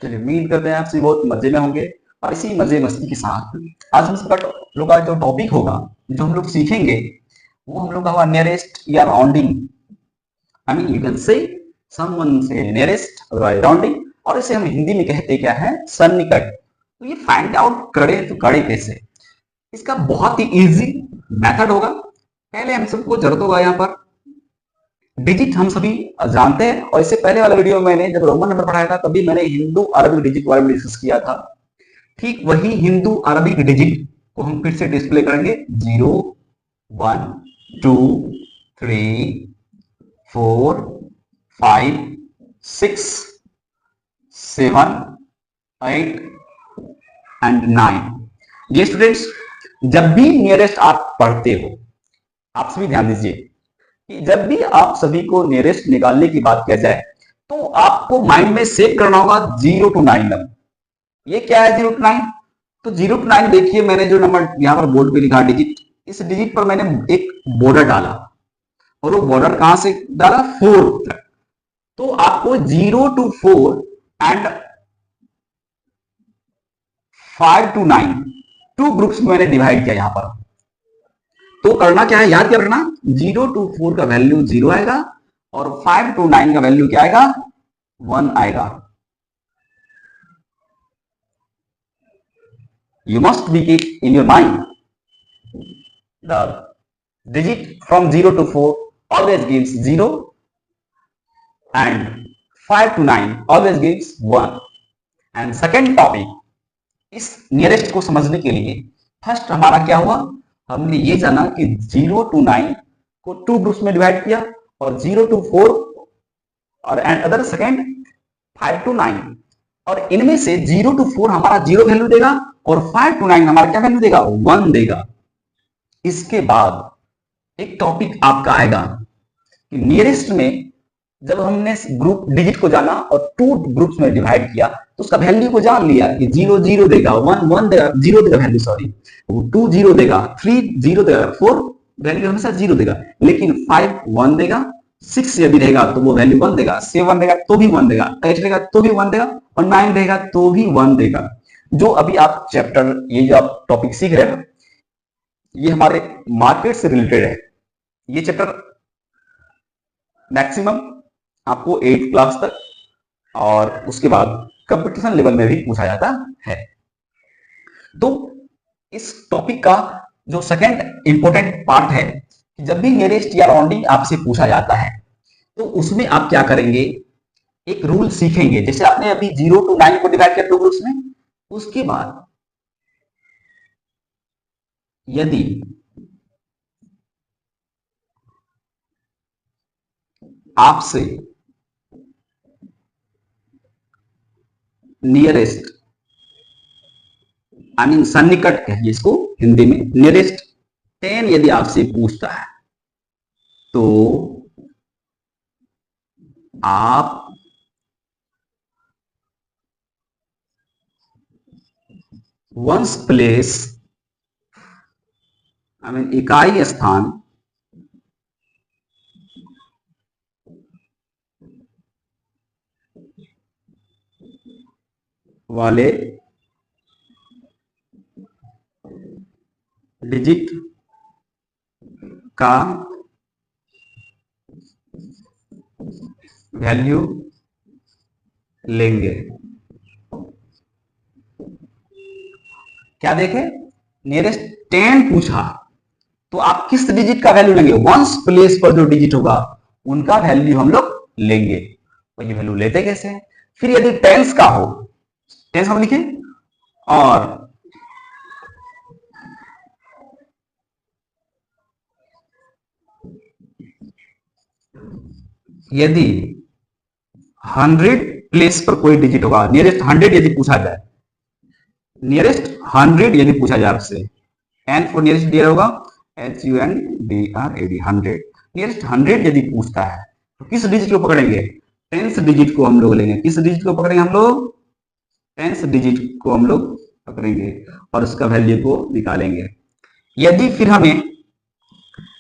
चलिए उम्मीद करते हैं आपसे बहुत मजे में होंगे और इसी मजे मस्ती के साथ आज हम सबका लोग का जो टॉपिक होगा, जो हम लोग सीखेंगे, वो हम लोग का होगा नियरेस्ट या rounding. I mean you can say someone से नियरेस्ट राउंडिंग, और इसे हम हिंदी में कहते क्या है, सन्निकट। तो ये फाइंड आउट करे तो करे कैसे, इसका बहुत ही इजी मेथड होगा। पहले हम सबको जरूरत होगा यहाँ पर डिजिट, हम सभी जानते हैं, और इससे पहले वाला वीडियो में मैंने जब रोमन नंबर पढ़ाया था तभी मैंने हिंदू अरबिक डिजिट के बारे में डिस्कस किया था। ठीक वही हिंदू अरबिक डिजिट को हम फिर से डिस्प्ले करेंगे। 0 1 2 3 4 5 6 7 8 एंड 9। ये स्टूडेंट्स, जब भी नियरेस्ट आप पढ़ते हो, आप सभी ध्यान दीजिए कि जब भी आप सभी को नियरेस्ट निकालने की बात किया जाए तो आपको माइंड में सेव करना होगा 0 to 9 नंबर। ये क्या है 0 to 9? तो 0 to 9 देखिए, मैंने जो नंबर यहां पर बोर्ड पे लिखा डिजिट, इस डिजिट पर मैंने एक बॉर्डर डाला, और वो बॉर्डर कहां से डाला, 4 तक। तो आपको 0 to 4 and 5 to 9 two groups में मैंने डिवाइड किया यहां पर। तो करना क्या है, याद क्या रखना, 0 to 4 का वैल्यू 0 आएगा और 5 to 9 का वैल्यू क्या आएगा, 1 आएगा। You must be keep in your mind the digit from 0 to 4 always gives 0 and 5 to 9 always gives 1. And second topic, इस नियरेस्ट को समझने के लिए फर्स्ट हमारा क्या हुआ, हमने ये जाना कि 0 to 9 को टू ग्रुप्स में डिवाइड किया, और 0 to 4 और एंड अदर सेकेंड 5 to 9, और इनमें से 0 to 4 हमारा 0 वैल्यू देगा और 5 to 9 हमारा क्या वैल्यू देगा, 1 देगा। इसके बाद एक टॉपिक आपका आएगा कि नियरेस्ट में जब हमने ग्रुप डिजिट को जाना और टू ग्रुप्स में डिवाइड किया तो उसका वैल्यू को जान लिया कि 0 0 देगा, 1 1 देगा, 0 देगा वैल्यू, सॉरी 2 0 देगा, 3 0 देगा, 4 वैल्यू हमेशा 0 देगा, लेकिन 5 1 देगा, 6 यदि रहेगा तो वो वैल्यू 1 देगा, 7 देगा तो भी 1 देगा, 8 रहेगा तो भी 1 देगा, और 9 रहेगा तो भी 1 देगा। जो अभी आप चैप्टर, ये जो आप टॉपिक सीख रहे हैं, ये हमारे मार्केट से रिलेटेड है। ये चैप्टर मैक्सिमम आपको 8th क्लास तक और उसके बाद कंपटीशन लेवल में भी पूछा जाता है। तो इस टॉपिक का जो सेकंड इंपॉर्टेंट पार्ट है, जब भी नियरेस्ट या राउंडिंग आपसे पूछा जाता है तो उसमें आप क्या करेंगे, एक रूल सीखेंगे। जैसे आपने अभी 0 to 9 को डिवाइड किया टू ग्रुप्स में, उसके बाद यदि आपसे नियरेस्ट, आई मीन सन्निकट कहिए इसको हिंदी में, नियरेस्ट 10 यदि आपसे पूछता है तो आप वंस प्लेस, आई मीन इकाई स्थान वाले डिजिट का वैल्यू लेंगे। क्या देखें, नियरेस्ट 10 पूछा तो आप किस डिजिट का वैल्यू लेंगे, वंस प्लेस पर जो डिजिट होगा उनका वैल्यू हम लोग लेंगे। तो ये वैल्यू लेते कैसे हैं, फिर यदि टेंस का हो, टेंस हम लिखें, और यदि 100 प्लेस पर कोई डिजिट होगा, नियरेस्ट 100 यदि पूछा जाए, नियरेस्ट 100 यदि पूछा जाए आपसे, एन फॉर नियरेस्ट दिया होगा, HUNDRAD 100, नियरेस्ट 100 यदि पूछता है तो किस डिजिट को पकड़ेंगे, टेंस डिजिट को हम लोग लेंगे। किस डिजिट को पकड़ेंगे हम लोग, टेंस डिजिट को हम लोग पकड़ेंगे और उसका वैल्यू को निकालेंगे। यदि फिर हमें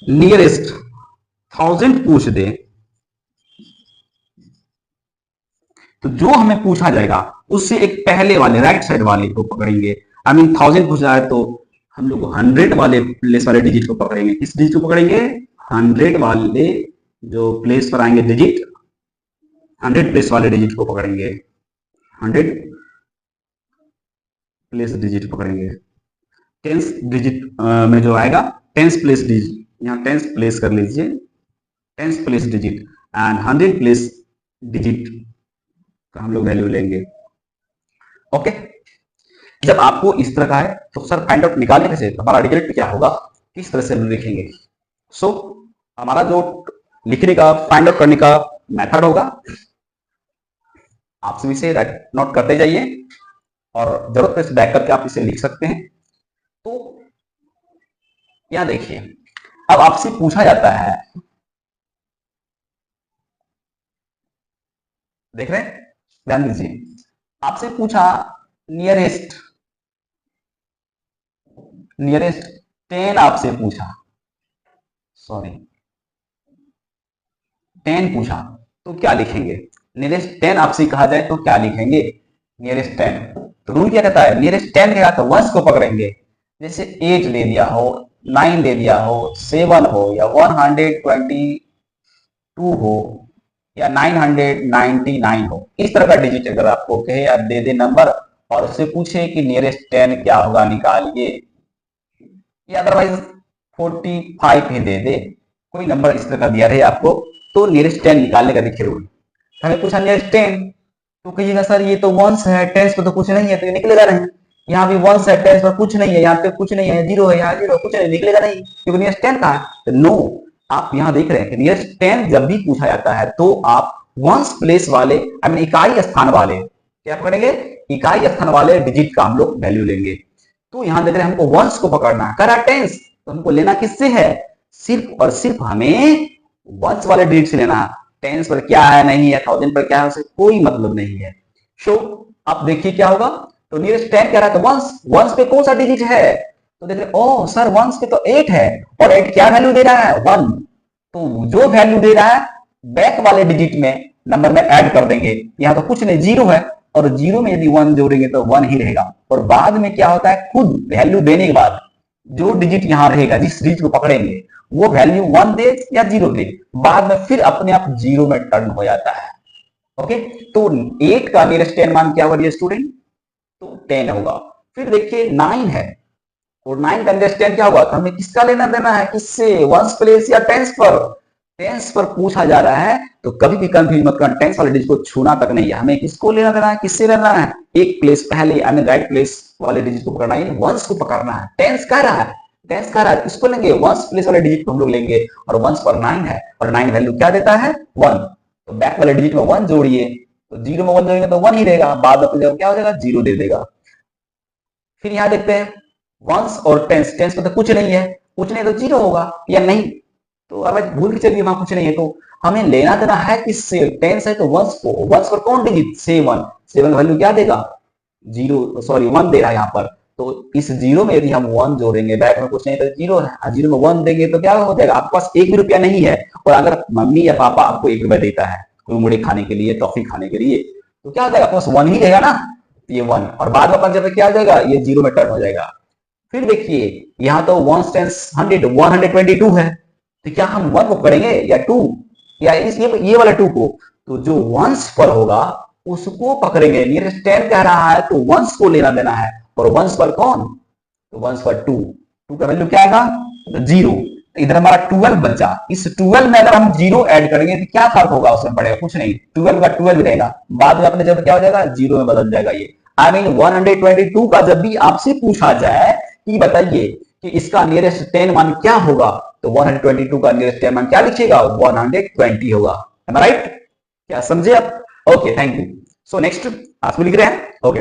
नियरेस्ट 1000 पूछ दे तो जो हमें पूछा जाएगा उससे एक पहले वाले राइट साइड वाले को पकड़ेंगे। आई मीन 1000 पूछा है तो हम लोग 100 वाले प्लेस वाले डिजिट को पकड़ेंगे। किस डिजिट को पकड़ेंगे? 100 वाले जो प्लेस पर आएंगे डिजिट, 100 प्लेस वाले डिजिट को पकड़ेंगे। 100 प्लेस डिजिट पकड़ेंगे। 10th डिजिट में जो आएगा 10th प्लेस डिजिट, यहाँ 10th प्लेस कर लीजिए, 10th place digit and 100 place digit का हम लोग वैल्यू लेंगे। ओके, जब आपको इस तरह का है तो सर फाइंड आउट निकालने कैसे, हमारा रिजल्ट क्या होगा, किस तरह से हम लिखेंगे। सो हमारा जो लिखने का फाइंड आउट करने का मेथड होगा, आप सभी से नोट करते जाइए और जरूरत है बैक करके आप इसे लिख सकते हैं। तो यहां देखिए, अब आपसे पूछा जाता है, देख रहे हैं, ध्यान दीजिए, आपसे पूछा नियरेस्ट 10 आपसे पूछा, सॉरी 10 पूछा तो क्या लिखेंगे? नियरेस्ट 10 आपसे कहा जाए तो क्या लिखेंगे? नियरेस्ट 10 तो रूल क्या कहता है, नियरेस्ट 10 क्या तो वंस को पकड़ेंगे। जैसे 8 दे दिया हो, 9 दे दिया हो, 7 हो या 122 हो या 999 हो, इस तरह का डिजिट अगर आपको कहे या दे दे नंबर और उससे पूछे कि नियरेस्ट 10 क्या होगा निकालिए, या अदरवाइज 45 ही दे दे, कोई नंबर इस तरह का दिया रहे आपको, तो नियरेस्ट 10 निकालने का देखिए रूल। हमें पूछा नियरेस्ट 10 तो कहिएगा सर ये तो वंस है, टेंस पर तो कुछ नहीं है, तो ये निकलेगा नहीं। यहाँ भी वंस है, टेंस पर कुछ नहीं है, यहाँ पे कुछ नहीं है, 0 है, यहाँ 0 कुछ नहीं, निकलेगा नहीं क्योंकि नियरेस्ट 10 कहाँ है। तो नो, आप यहाँ देख रहे हैं कि नियरेस्ट 10 जब भी पूछा जाता है तो आप वंस प्लेस वाले, आई मीन इकाई स्थान वाले, क्या पकड़ेंगे? इकाई स्थान वाले डिजिट का हम लोग वैल्यू लेंगे। तो यहाँ देख रहे हैं हमको वंस को पकड़ना है, करा टेंस, तो हमको लेना किससे है? सिर्फ और सिर्फ हमें वंस वाले डिजिट से लेना है। टेंस पर क्या है नहीं है, 1000 पर क्या है, उसे कोई मतलब नहीं है। सो आप देखिए क्या होगा, तो नियरेस्ट 10 कह रहा है तो वंस, वंस पे कौन सा डिजिट है? तो देख रहे ओ सर वंस पे तो 8 है, और 8 क्या वैल्यू दे रहा है? 1। तो जो वैल्यू दे रहा है बैक वाले डिजिट में नंबर में ऐड कर देंगे। यहाँ तो कुछ नहीं, 0 है, और 0 में यदि 1 जोड़ेंगे तो 1 ही रहेगा। और बाद में क्या होता है, खुद वैल्यू देने के बाद जो डिजिट यहाँ रहेगा, जिस डिजिट को पकड़ेंगे वो वैल्यू 1 दे या 0 दे, बाद में फिर अपने आप 0 में टर्न हो जाता है। ओके, तो 8 का नियरेस्ट 10 मान क्या होगा स्टूडेंट? तो 10 होगा। फिर देखिए 9 है, और 9 का नियरेस्ट 10 क्या होगा? तो हमें किसका लेना देना है, किससे? वंस प्लेस या टेंस पर? टेंस पर पूछा जा रहा है तो कभी भी कंफ्यूज मत करना, टेंस वाले डिजिट को छूना तक नहीं है, हमें किसको लेना देना है, किससे लेना है? एक प्लेस पहले, आई मीन राइट प्लेस वाले डिजिट को पकड़ना है, वंस को पकड़ना है। टेंस कह रहा है, टेंस कह रहा है, किसको लेंगे? वंस प्लेस वाले डिजिट को हम लोग लेंगे, और वंस पर 9 है, और 9 वैल्यू क्या देता है? 1। तो बैक वाले डिजिट में 1 जोड़िए, तो 0 में 1 जोड़ेंगे तो 1 ही रहेगा, बाद में क्या हो जाएगा? 0 दे देगा। फिर यहाँ देखते हैं वंस और टेंस, टेंस पर तो कुछ नहीं है, कुछ नहीं तो 0 होगा या नहीं, तो अब भूल के चलिए वहां कुछ नहीं है, तो हमें लेना देना है किससे? टेंस है तो वंस को, वंस पर कौन डिजिट? 7। 7 वैल्यू क्या देगा? 0, सॉरी 1 दे रहा है यहाँ पर, तो इस 0 में यदि हम 1 जोड़ेंगे, बैक में कुछ नहीं तो 0 है, 0 में 1 देंगे तो क्या हो जाएगा? आपके पास 1 भी रुपया नहीं है, और अगर मम्मी या पापा आपको 1 रुपया देता है मुड़े खाने के लिए, टॉफी खाने के लिए, तो क्या हो जाएगा? आपके पास 1 ही रहेगा ना, ये 1, और बाद में अपन जब क्या हो जाएगा? ये 0 में टर्न हो जाएगा। फिर देखिए यहाँ तो 1 टेंस 100, 122 है, तो क्या हम 1 को करेंगे या 2, या ये वाला 2 को? तो जो वंस पर होगा उसको पकड़ेंगे। नियरेस्ट 10 कह रहा है तो वंस को लेना देना है, और वंस पर कौन? तो वंस पर 2 का वैल्यू क्या आएगा? 0। इधर हमारा 12 बचा, इस 12 में अगर हम 0 ऐड करेंगे तो क्या फर्क होगा? उसमें पड़ेगा कुछ नहीं, 12 का 12 रहेगा, बाद में अपने जब क्या हो जाएगा? 0 में बदल जाएगा ये। आई मीन 122 का जब भी आपसे पूछा जाए कि बताइए कि इसका नियरेस्ट 10 मान क्या होगा, तो 122 का नियरेस्ट 10 मान क्या लिखिएगा? 120 होगा। एम आई राइट? क्या समझे आप? Okay, thank you. So next आप लिख रहे हैं। ओके,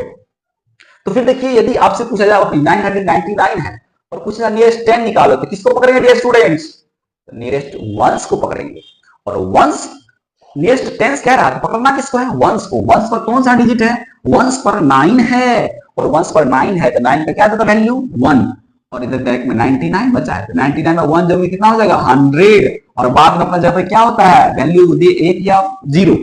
तो फिर देखिए यदि आपसे पूछा जाए 999 है और कुछ नियरेस्ट 10 निकालो, तो किसको पकड़ेंगे डियर स्टूडेंट्स? नियरेस्ट वंस को पकड़ेंगे, और वंस नियरेस्ट 10 कह रहा है, पकड़ना किसको है? वंस को। वंस पर कौन सा डिजिट है? वंस पर 9 है, और वंस पर 9 है तो 9 का क्या देता वैल्यू? 1, और इधर बैक में 99 बचा है, तो 99 में 1 जोड़ेंगे कितना हो जाएगा? 100, और बाद में अपना जब क्या होता है वैल्यू दे 1 या 0,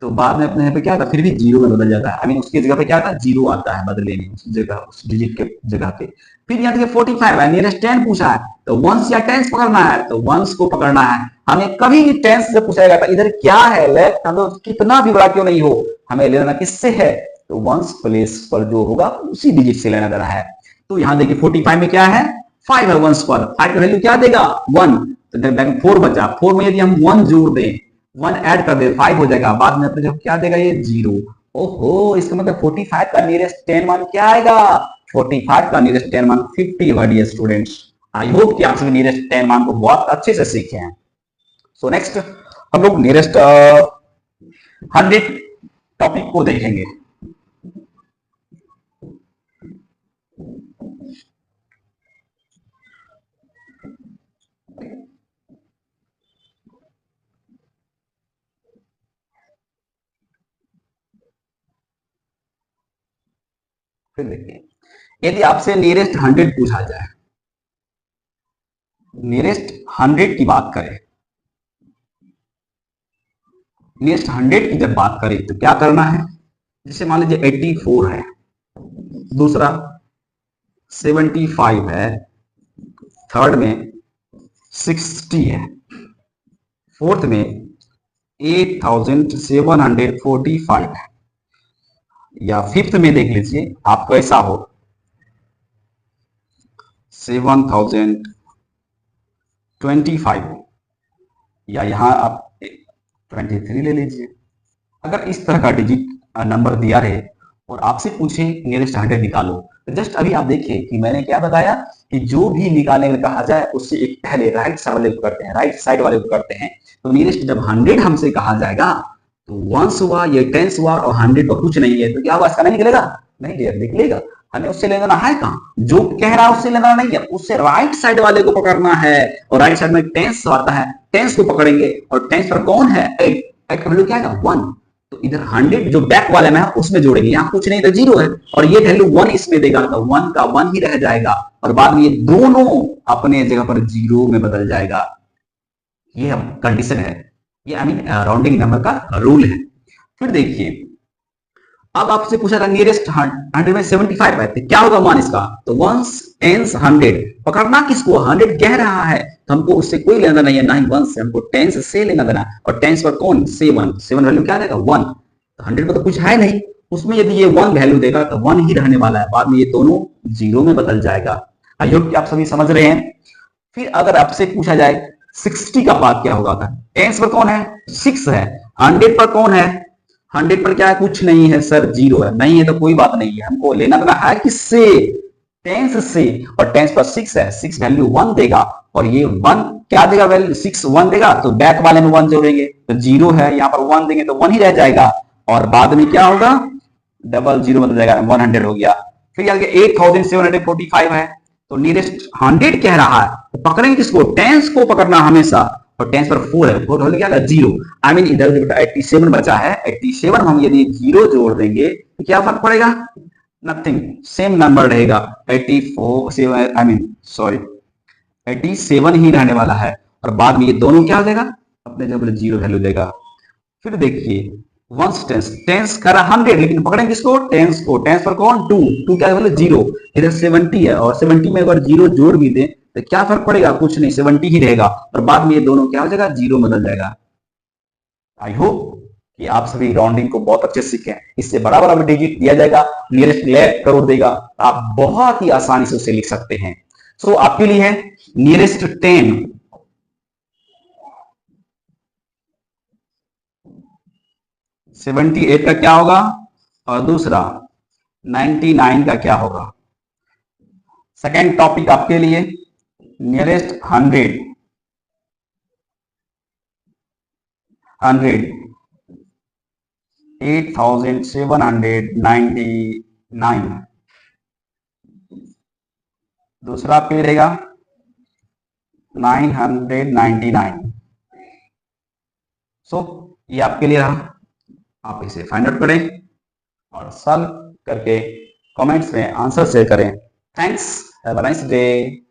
तो बाद में अपने यहाँ पे क्या आता है, फिर भी जीरो में बदल जाता है। आई मीन उसकी जगह पे क्या आता है, जीरो आता है बदले में, उस जगह उस डिजिट के जगह पे। फिर यहाँ देखिए 45 है, नियरेस्ट 10 पूछा है, तो वंस या टेंस पकड़ना है, तो वंस को पकड़ना है। हमें कभी भी टेंस से पूछा जाएगा इधर क्या है, लेफ्ट हम लोग कितना भी बड़ा क्यों नहीं हो, हमें लेना किससे है, तो वंस प्लेस पर जो होगा उसी डिजिट से लेना देना है। तो यहाँ देखिए 45 में क्या है, 5 है वंस पर, 5 का वैल्यू क्या देगा 1, तो 4 बचा, 4 में यदि हम 1 जोड़ दें, 1 ऐड कर दे 5 हो जाएगा, बाद में अपने जब क्या देगा ये 0। ओहो, इसका मतलब 45 का नियरेस्ट 10 मान क्या आएगा, 45 का नियरेस्ट 10 मान 50 होगा डियर स्टूडेंट्स। आई होप कि आप सभी नियरेस्ट 10 मान को बहुत अच्छे से सीखे हैं। सो नेक्स्ट हम लोग नियरेस्ट 100 टॉपिक को देखेंगे। फिर देखिए, यदि आपसे नियरेस्ट 100 पूछा जाए, नियरेस्ट 100 की बात करें, नियरेस्ट 100 की जब बात करें तो क्या करना है, जैसे मान लीजिए 84 है, दूसरा 75 है, थर्ड में 60 है, फोर्थ में 8745 है, या फिफ्थ में देख लीजिए आपको ऐसा हो 7025, या यहां आप 23 ले लीजिए। अगर इस तरह का डिजिट नंबर दिया रहे और आपसे पूछे नियरेस्ट 100 निकालो, तो जस्ट अभी आप देखिए कि मैंने क्या बताया कि जो भी निकालने में कहा जाए उससे एक पहले राइट साइड वाले को करते हैं, राइट साइड वाले को करते हैं। तो नियरेस्ट जब 100 हमसे कहा जाएगा तो वंस हुआ, ये टेंस हुआ और 100 का कुछ नहीं है, तो क्या हुआ, इसका नहीं निकलेगा, नहीं डियर निकलेगा। हमें उससे लेना है कहां, जो कह रहा है उससे लेना नहीं है, उससे राइट साइड वाले को पकड़ना है। और राइट साइड में टेंस आता है, टेंस को पकड़ेंगे, और टेंस पर कौन है 8, 8 का वैल्यू क्या है 1, तो इधर 100 जो बैक वाले में है उसमें जोड़ेंगे, यहाँ कुछ नहीं तो 0 है, और ये वैल्यू 1 इसमें देगा, तो 1 का 1 ही रह जाएगा, और बाद में ये दोनों अपने जगह पर 0 में बदल जाएगा। ये कंडीशन है, ये आई मीन राउंडिंग नंबर का रूल है। फिर देखिए, अब आपसे पूछा था नियरेस्ट 100 में 75 है, तो क्या होगा मान इसका, तो वंस टेंस 100, पकड़ना किसको, 100 कह रहा है, तो हमको उससे कोई लेना नहीं है, ना ही वंस से, हमको टेंस से लेना देना, और टेंस पर कौन 7, 7 वैल्यू क्या देगा 1, तो 100 में तो कुछ है नहीं, उसमें यदि ये 1 वैल्यू देगा तो 1 ही रहने वाला है, बाद में ये दोनों 0 में बदल जाएगा। आई होप कि आप सभी समझ रहे हैं। फिर अगर आपसे पूछा जाए 60 का बाद क्या होगा, टेंस पर कौन है 6 है, 100 पर कौन है, 100 पर क्या है, कुछ नहीं है सर 0 है, नहीं है तो कोई बात नहीं है, हमको लेना देना है किससे, टेंस से, और टेंस पर 6 है, 6 वैल्यू 1 देगा, और ये 1 क्या देगा वैल्यू 6 1 देगा, तो बैक वाले में 1 जोड़ेंगे तो 0 है, यहाँ पर 1 देंगे तो 1 ही रह जाएगा, और बाद में क्या होगा डबल 0 बदल जाएगा, 100 हो गया। फिर आगे 8745 है, तो नियरेस्ट 100 कह रहा है, तो पकड़ेंगे किसको, टेंस को पकड़ना हमेशा, और टेंस पर 4 है, 4 होने क्या 0, आई मीन इधर 87 बचा है, 87 हम यदि 0 जोड़ देंगे तो क्या फर्क पड़ेगा, नथिंग, सेम नंबर रहेगा 84 आई मीन सॉरी 87 ही रहने वाला है, और बाद में ये दोनों क्या हो जाएगा अपने जगह 0 वैल्यू देगा। फिर देखिए वंस टेंस, टेंस कर 100 लेकिन पकड़ेंगे किसको, टेंस को, टेंस पर कौन 2, 2 क्या है 0, इधर 70 है, और 70 में अगर 0 जोड़ भी दे तो क्या फर्क पड़ेगा, कुछ नहीं 70 ही रहेगा, और बाद में ये दोनों क्या हो जाएगा 0 बदल जाएगा। आई होप कि आप सभी राउंडिंग को बहुत अच्छे सीखें, इससे बड़ा बड़ा डिजिट दिया जाएगा, नियरेस्ट लेफ्ट करोड़ देगा, आप बहुत ही आसानी से उसे लिख सकते हैं। सो आपके लिए है नियरेस्ट 10, 78 का क्या होगा, और दूसरा 99 का क्या होगा। सेकेंड टॉपिक आपके लिए नियरेस्ट 100, 8799, दूसरा पे रहेगा 999। सो ये आपके लिए रहा, आप इसे फाइंड आउट करें और सॉल्व करके कमेंट्स में आंसर शेयर करें। Thanks, have a nice day.